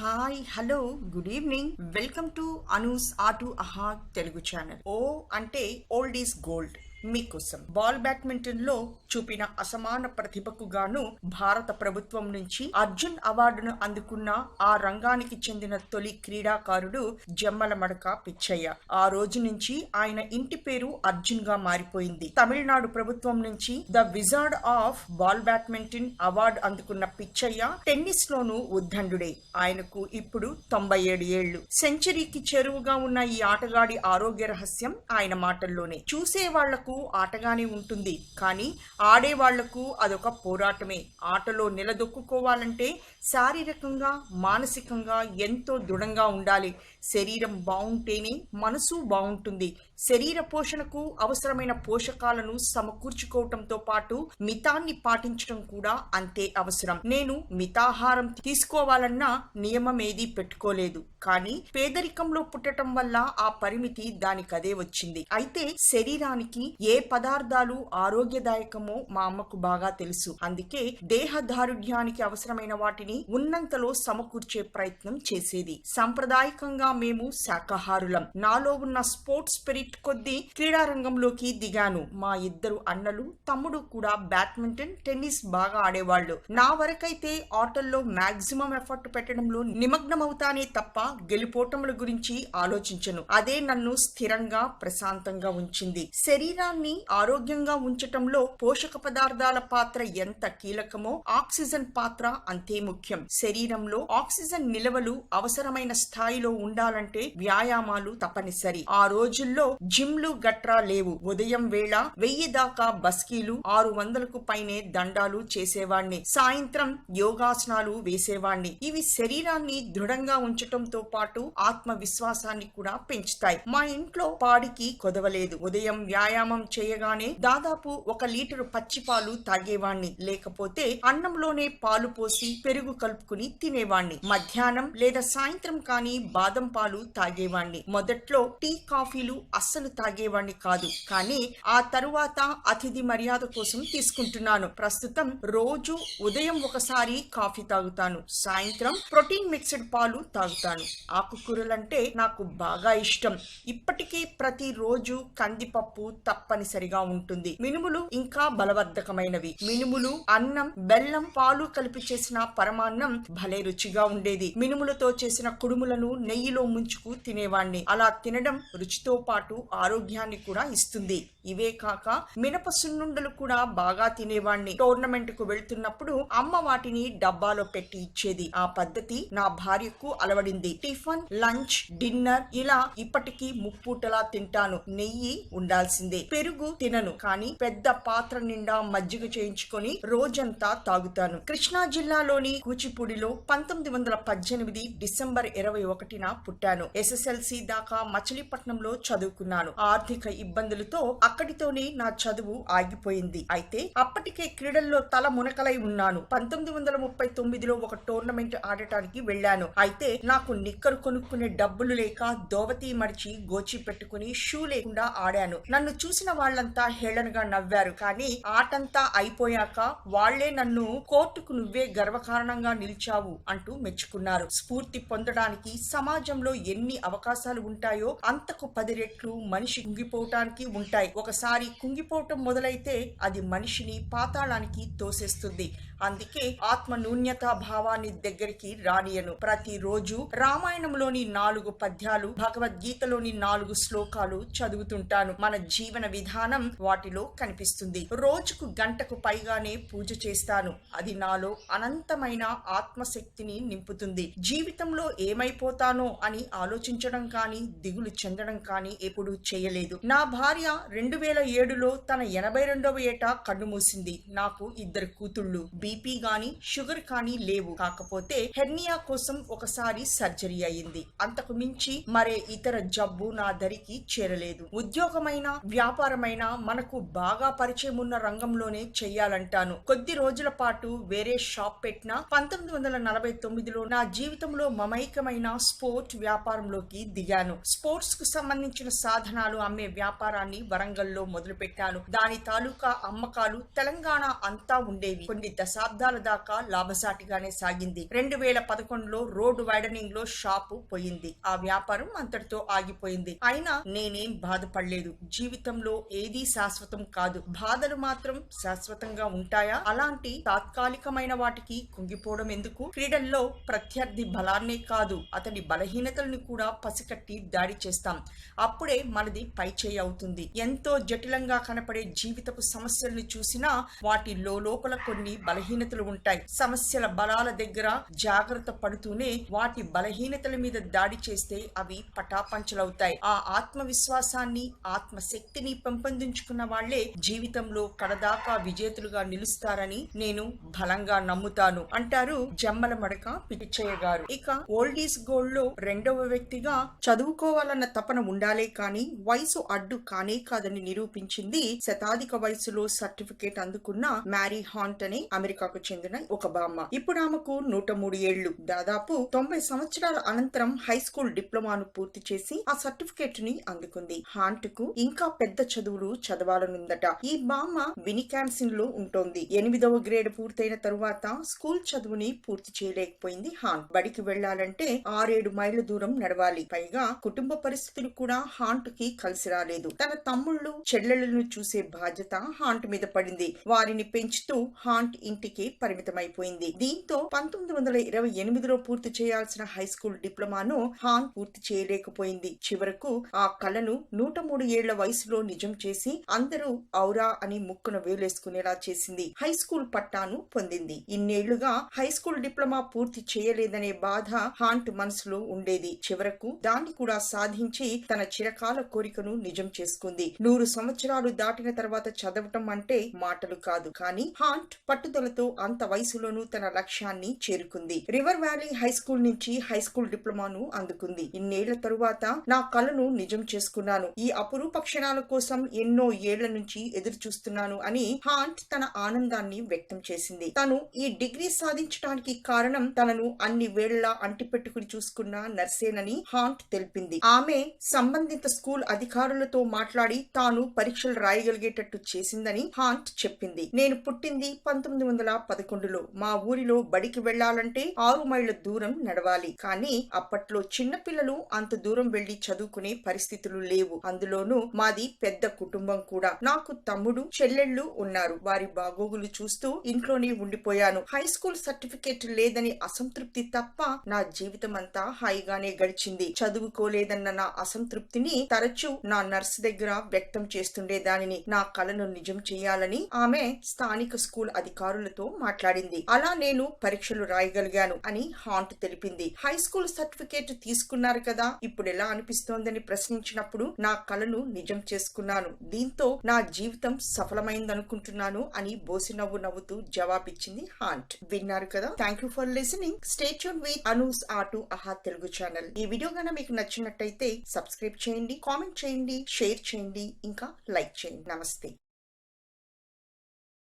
Hi hello good evening welcome to Anu's ఆటు Aha Telugu channel. ఓ అంటే ఓల్డ్ ఈజ్ గోల్డ్ మీకోసం బాల్ బ్యాడ్మింటన్ లో చూపిన అసమాన ప్రతిభకు గాను భారత ప్రభుత్వం నుంచి అర్జున్ అవార్డును అందుకున్న ఆ రంగానికి చెందిన తొలి క్రీడాకారుడు జమ్మల మడక పిచ్చయ్య. ఆ రోజు నుంచి ఆయన ఇంటి పేరు అర్జున్ గా మారిపోయింది. తమిళనాడు ప్రభుత్వం నుంచి the wizard of ball badminton award అందుకున్న పిచ్చయ్య టెన్నిస్ లోనూ ఉద్దండుడే. ఆయనకు ఇప్పుడు 97 ఏళ్లు. సెంచరీకి చేరువగా ఉన్న ఈ ఆటగాడి ఆరోగ్య రహస్యం ఆయన మాటల్లోనే. చూసే వాళ్లకు ఆటగానే ఉంటుంది, కానీ ఆడేవాళ్లకు అదొక పోరాటమే. ఆటలో నిలదొక్కుకోవాలంటే శారీరకంగా మానసికంగా ఎంతో దృఢంగా ఉండాలి. శరీరం బాగుంటేనే మనసు బాగుంటుంది. శరీర పోషణకు అవసరమైన పోషకాలను సమకూర్చుకోవటంతో పాటు మితాన్ని పాటించడం కూడా అంతే అవసరం. నేను మితాహారం తీసుకోవాలన్న నియమం ఏదీ పెట్టుకోలేదు, కానీ పేదరికంలో పుట్టడం వల్ల ఆ పరిమితి దానికదే వచ్చింది. అయితే శరీరానికి ఏ పదార్థాలు ఆరోగ్యదాయకమో మా అమ్మకు బాగా తెలుసు. అందుకే దేహదారుఢ్యానికి అవసరమైన వాటిని ఉన్నంతలో సమకూర్చే ప్రయత్నం చేసేది. సాంప్రదాయకంగా మేము శాకాహారులం. నాలో ఉన్న స్పోర్ట్స్ స్పిరిట్ కొద్దీ క్రీడారంగంలోకి దిగాను. మా ఇద్దరు అన్నలు తమ్ముడు కూడా బ్యాడ్మింటన్ టెన్నిస్ బాగా ఆడేవాళ్లు. నా వరకైతే ఆటల్లో మాక్సిమం ఎఫర్ట్ పెట్టడంలో నిమగ్నమవుతానే తప్ప గెలుపోటముల గురించి ఆలోచించను. అదే నన్ను స్థిరంగా ప్రశాంతంగా ఉంచింది. శరీరాన్ని ఆరోగ్యంగా ఉంచటంలో పోషక పదార్థాల పాత్ర ఎంత కీలకమో ఆక్సిజన్ పాత్ర అంతే ముఖ్యం. శరీరంలో ఆక్సిజన్ నిల్వలు అవసరమైన స్థాయిలో ఉండాలంటే వ్యాయామాలు తప్పనిసరి. ఆ రోజుల్లో జిమ్లు గట్రా లేవు. ఉదయం వేళ 1000 దాకా బస్కీలు, 600కు పైనే దండాలు చేసేవాణ్ణి. సాయంత్రం యోగాసనాలు వేసేవాణ్ణి. ఇవి శరీరాన్ని దృఢంగా ఉంచటంతో పాటు ఆత్మవిశ్వాసాన్ని కూడా పెంచుతాయి. మా ఇంట్లో పాడికి కొదవలేదు. ఉదయం వ్యాయామం చేయగానే దాదాపు 1 లీటరు పచ్చిపాలు తాగేవాణ్ణి. లేకపోతే అన్నంలోనే పాలు పోసి పెరుగు కలుపుకుని తినేవాణ్ణి. మధ్యాహ్నం లేదా సాయంత్రం కానీ బాదం పాలు తాగేవాణ్ణి. మొదట్లో టీ కాఫీలు అస్సలు తాగేవాణ్ణి కాదు, కానీ ఆ తరువాత అతిథి మర్యాద కోసం తీసుకుంటున్నాను. ప్రస్తుతం రోజు ఉదయం ఒకసారి కాఫీ తాగుతాను, సాయంత్రం ప్రోటీన్ మిక్స్డ్ పాలు తాగుతాను. ఆకుకూరలంటే నాకు బాగా ఇష్టం. ఇప్పటికీ ప్రతిరోజు కందిపప్పు తప్పనిసరిగా ఉంటుంది. మినుములు ఇంకా బలవర్ధకమైనవి. మినుములు, అన్నం, బెల్లం, పాలు కలిపి చేసిన పరమాన్నం భలే రుచిగా ఉండేది. మినుములతో చేసిన కుడుములను నెయ్యిలో ముంచుకు తినేవాణ్ణి. అలా తినడం రుచితో పాటు ఆరోగ్యాన్ని కూడా ఇస్తుంది. ఇవే కాక మినప సున్నుండలు కూడా బాగా తినేవాణ్ణి. టోర్నమెంట్ కు వెళ్తున్నప్పుడు అమ్మ వాటిని డబ్బాలో పెట్టి ఇచ్చేది. ఆ పద్ధతి నా భార్యకు అలవడింది. టిఫిన్, లంచ్, డిన్నర్ ఇలా ఇప్పటికీ ముప్పూటలా తింటాను. నెయ్యి ఉండాల్సిందే. పెరుగు తినను, కానీ పెద్ద పాత్ర నిండా మజ్జిగ చేయించుకొని రోజంతా తాగుతాను. కృష్ణా జిల్లాలోని కూచిపూడిలో 1918 డిసెంబర్ 21న పుట్టాను. SSLC దాకా మచిలీపట్నంలో చదువుకున్నాను. ఆర్థిక ఇబ్బందులతో అక్కడితోనే నా చదువు ఆగిపోయింది. అయితే అప్పటికే క్రీడల్లో తల మునకలై ఉన్నాను. 1939లో ఒక టోర్నమెంట్ ఆడటానికి వెళ్ళాను. అయితే నాకు నిక్కరు కొనుక్కునే డబ్బులు లేక దోవతి మడిచి గోచి పెట్టుకుని షూ లేకుండా ఆడాను. నన్ను చూసిన వాళ్ళంతా హేళనగా నవ్వారు, కానీ ఆటంతా అయిపోయాక వాళ్లే నన్ను కోర్టుకు నువ్వే గర్వకారణంగా నిలిచావు అంటూ మెచ్చుకున్నారు. స్ఫూర్తి పొందడానికి సమాజంలో ఎన్ని అవకాశాలు ఉంటాయో అంతకు 10 రెట్లు మనిషి కుంగిపోవటానికి ఉంటాయి. ఒకసారి కుంగిపోవటం మొదలైతే అది మనిషిని పాతాళానికి తోసేస్తుంది. అందుకే ఆత్మ న్యూన్యతా భావాన్ని దగ్గరికి రానియను. ప్రతిరోజు రామాయణంలోని 4 పద్యాలు, భగవద్గీతలోని 4 శ్లోకాలు చదువుతుంటాను. మన జీవన విధానం వాటిలో కనిపిస్తుంది. రోజుకు గంటకు పైగానే పూజ చేస్తాను. అది నాలో అనంతమైన ఆత్మశక్తిని నింపుతుంది. జీవితంలో ఏమైపోతానో అని ఆలోచించడం కానీ దిగులు చెందడం కానీ ఎప్పుడూ చేయలేదు. నా భార్య 2007లో తన 82వ ఏట కన్ను మూసింది. నాకు 2 కూతుళ్ళు. బీపీ గాని షుగర్ కానీ లేవు. కాకపోతే హెర్నియా కోసం ఒకసారి సర్జరీ అయింది. అంతకు మించి మరే ఇతర జబ్బు నా దరికి చేరలేదు. ఉద్యోగమైన వ్యాపారమైన మనకు బాగా పరిచయం ఉన్న రంగంలోనే చెయ్యాలంటాను. కొద్ది రోజుల పాటు వేరే షాప్ పెట్టినా 1949లో నా జీవితంలో మమైకమైన స్పోర్ట్ వ్యాపారంలోకి దిగాను. స్పోర్ట్స్ కు సంబంధించిన సాధనాలు అమ్మే వ్యాపారాన్ని వరంగల్లో మొదలుపెట్టాను. దాని తాలూకా అమ్మకాలు తెలంగాణ అంతా ఉండేవి. కొన్ని దశాబ్దాలు దశాబ్దాల దాకా లాభసాటిగానే సాగింది. 2011లో రోడ్డు వైడనింగ్ లో షాపు పోయింది. ఆ వ్యాపారం అంతటితో ఆగిపోయింది. అయినా నేనేం బాధపడలేదు. జీవితంలో ఏదీ శాశ్వతం కాదు. బాధలు మాత్రం శాశ్వతంగా ఉంటాయా? అలాంటి తాత్కాలికమైన వాటికి కుంగిపోవడం ఎందుకు? క్రీడల్లో ప్రత్యర్థి బలాన్నే కాదు, అతని బలహీనతలను కూడా పసికట్టి దాడి చేస్తాం. అప్పుడే మనది పైచేయి అవుతుంది. ఎంతో జటిలంగా కనపడే జీవితపు సమస్యలను చూసినా వాటి లోపల కొన్ని బలహీనతలు ఉంటాయి. సమస్యల బలాల దగ్గర జాగ్రత్త పడుతూనే వాటి బలహీనతల మీద దాడి చేస్తే అవి పటాపంచలవుతాయి. ఆ ఆత్మవిశ్వాసాన్ని, ఆత్మశక్తిని పెంపొందించుకున్న వాళ్లే జీవితంలో కడదాకా విజేతలుగా నిలుస్తారని నేను బలంగా నమ్ముతాను అంటారు జమ్మల మడక పిచ్చయ్య గారు. ఇక ఓల్డ్ ఈజ్ గోల్డ్ లో రెండవ వ్యక్తిగా చదువుకోవాలన్న తపన ఉండాలే కానీ వయసు అడ్డు కానే కాదని నిరూపించింది శతాధిక వయసులో సర్టిఫికేట్ అందుకున్న మ్యారీ హాంట్ అనే అమెరికాకు చెందిన ఒక బామ్మ. ఇప్పుడు ఆమెకు 103 ఏళ్లు. దాదాపు 90 సంవత్సరాల అనంతరం హై స్కూల్ డిప్లొమాను పూర్తి చేసి ఆ సర్టిఫికేట్ ని అందుకుంది. హాంట్ కు ఇంకా పెద్ద చదువులు చదవాలనుందట. ఈ బామ్మ వినికాన్సిన్ లో ఉంటోంది. 8వ గ్రేడ్ పూర్తయిన తరువాత స్కూల్ చదువుని పూర్తి చేయలేకపోయింది హాంట్. బడికి వెళ్లాలంటే 6-7 మైళ్ళ దూరం నడవాలి. పైగా కుటుంబ పరిస్థితులు కూడా హాంట్ కి కలిసి రాలేదు. తన తమ్ముళ్ళు చెల్లెళ్లను చూసే బాధ్యత హాంట్ మీద పడింది. వారిని పెంచుతూ హాంట్ ఇంటికి పరిమితమైపోయింది. దీంతో 1928లో పూర్తి చేయాల్సిన హై స్కూల్ డిప్లొమాను హాంట్ పూర్తి చేయలేకపోయింది. చివరకు ఆ కలను 103 ఏళ్ల వయసులో నిజం చేసి అందరూ ఔరా అని ముక్కున వేలేసుకునేలా చేసింది. హై స్కూల్ పట్టాను పొందింది. ఇన్నేళ్లుగా హై స్కూల్ డిప్లొమా పూర్తి చేయలేదనే బాధ హాంట్ మనసులో ఉండేది. చివరకు దాన్ని కూడా సాధించి తన చిరకాల కోరికను నిజం చేసుకుంది. 100 సంవత్సరాలు దాటిన తర్వాత చదవటం అంటే మాటలు కాదు. కానీ హాంట్ పట్టుదలతో అంత వయసులోనూ తన లక్ష్యాన్ని చేరుకుంది. రివర్ వ్యాలీ హై స్కూల్ నుంచి హై స్కూల్ డిప్లొమాను అందుకుంది. ఇన్నేళ్ల తరువాత నా కలను నిజం చేసుకున్నాను. ఈ అపురూప క్షణాల కోసం ఎన్నో ఏళ్ల నుంచి ఎదురు చూస్తున్నాను అని హాంట్ తన ఆనందాన్ని వ్యక్తం చేసింది. తను ఈ డిగ్రీ సాధించడానికి కారణం తనను అన్ని వేళ్లా అంటిపెట్టుకుని చూసుకున్న నర్సేనని హాంట్ తెలిపింది. ఆమె సంబంధిత స్కూల్ అధికారులతో మాట్లాడి తాను పరీక్షలు రాయగలిగేటట్టు చేసిందని హాంట్ చెప్పింది. నేను పుట్టింది 1911లో. మా ఊరిలో బడికి వెళ్లాలంటే 6 మైళ్ళ దూరం నడవాలి. కానీ అప్పట్లో చిన్నపిల్లలు అంత దూరం వెళ్లి చదువుకునే పరిస్థితులు లేవు. అందులోనూ మాది పెద్ద కుటుంబం కూడా. నాకు తమ్ముడు చెల్లెళ్ళు ఉన్నారు. వారి బాగోగులు చూస్తూ ఇంట్లోనే ఉండిపోయాను. హై స్కూల్ సర్టిఫికేట్ లేదని అసంతృప్తి తప్ప నా జీవితం అంతా హాయిగానే గడిచింది. చదువుకోలేదన్న నా అసంతృప్తిని తరచూ నా నర్స్ దగ్గర వ్యక్తం చేస్తుండేదానిని. నా కలను నిజం చేయాలని ఆమె స్థానిక స్కూల్ అధికారులతో మాట్లాడింది. అలా నేను పరీక్షలు రాయగలిగాను అని హాంట్ తెలిపింది. హై స్కూల్ సర్టిఫికేట్ తీసుకున్నారు కదా, ఇప్పుడు ఎలా అనిపిస్తోందని ప్రశ్నించినప్పుడు నా కలను నిజం చేసుకున్నాను. దీంతో నా జీవితం సఫలమైందనుకుంటున్నాను అని బోసి నవ్వుతూ జవాబిచ్చింది హాంట్. విన్నారు కదా. Thank you for listening. Stay tuned with Anu's ఆటు ఆహా తెలుగు ఛానల్. ఈ వీడియో గన మీకు నచ్చినట్టయితే సబ్స్క్రైబ్ చేయండి, కామెంట్ చేయండి, షేర్ చేయండి, ఇంకా లైక్ చేయండి. నమస్తే.